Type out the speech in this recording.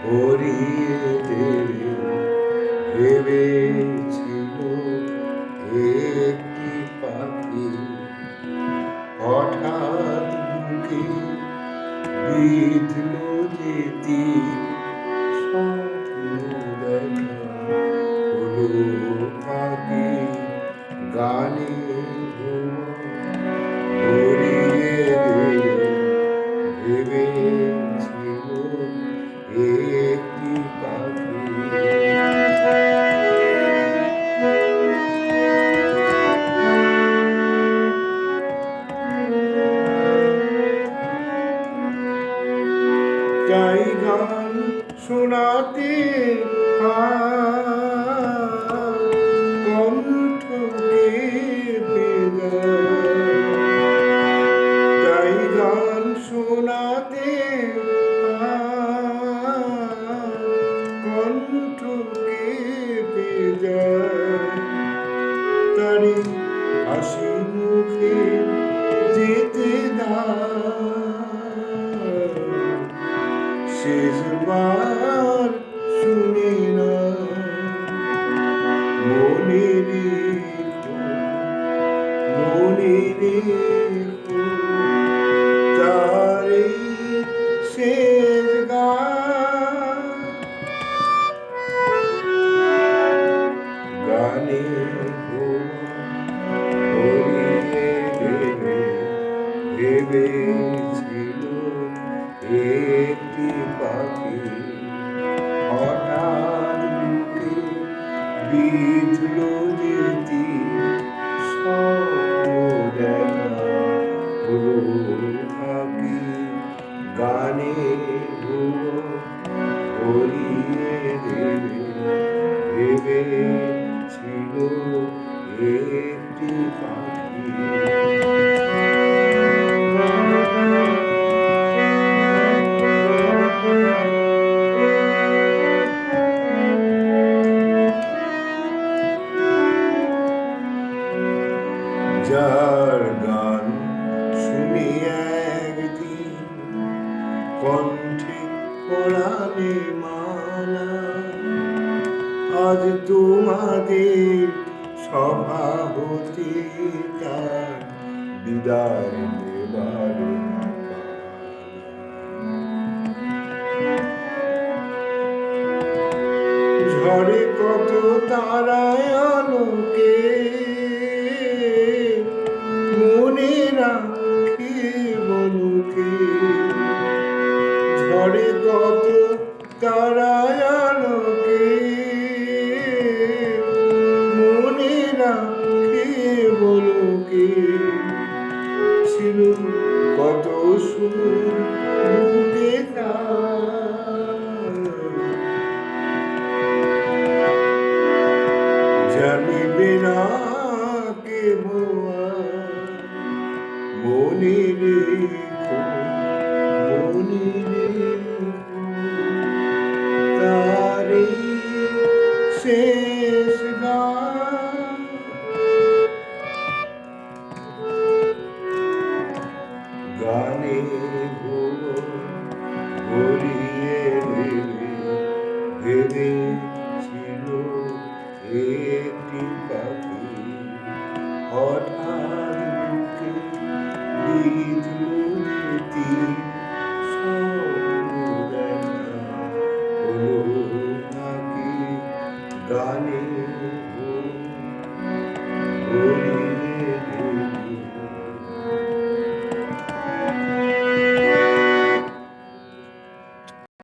ভরিয়ে দেবে ভেবেছিল একটি পাখি হঠাৎ বুকে বিঁধল যেতি স্বপ্ন দেখা হলো পাখি গানে ভরিয়ে দেবে ভেবেছিল একটি পাখি। তাই গান শোনাতে কণ্ঠকে তাই গান শোনাতে কণ্ঠকে তারি হাসি মুখে যেতে শেষবার শুনে না মনে রেখো তার এই শেষ গানে ভরিয়ে দেবে ভেবেছিল একটি পাখি হঠাৎ বুকে বিঁধল যেতি স্বপ্ন দেখা হলো পাখি গানে ভরিয়ে দেবে ভেবেছিল একটি পাখি। যার গান শুনি একদিন কণ্ঠে পরাণে মালা আজ তোমাদের সভা হতে তার বিদায় দেবার ঝড়ে কত তারায় আলোকে মনে রাখে বলুকে ঝড়ে কত তারায় আলোকে মনে রাখে বলুকে ছিল কত সুর বুকে জানিবে না কে মনে রেখো তার এই শেষ গানে ভরিয়ে দেবে ভেবেছিল একটি পাখি হঠাৎ বুকে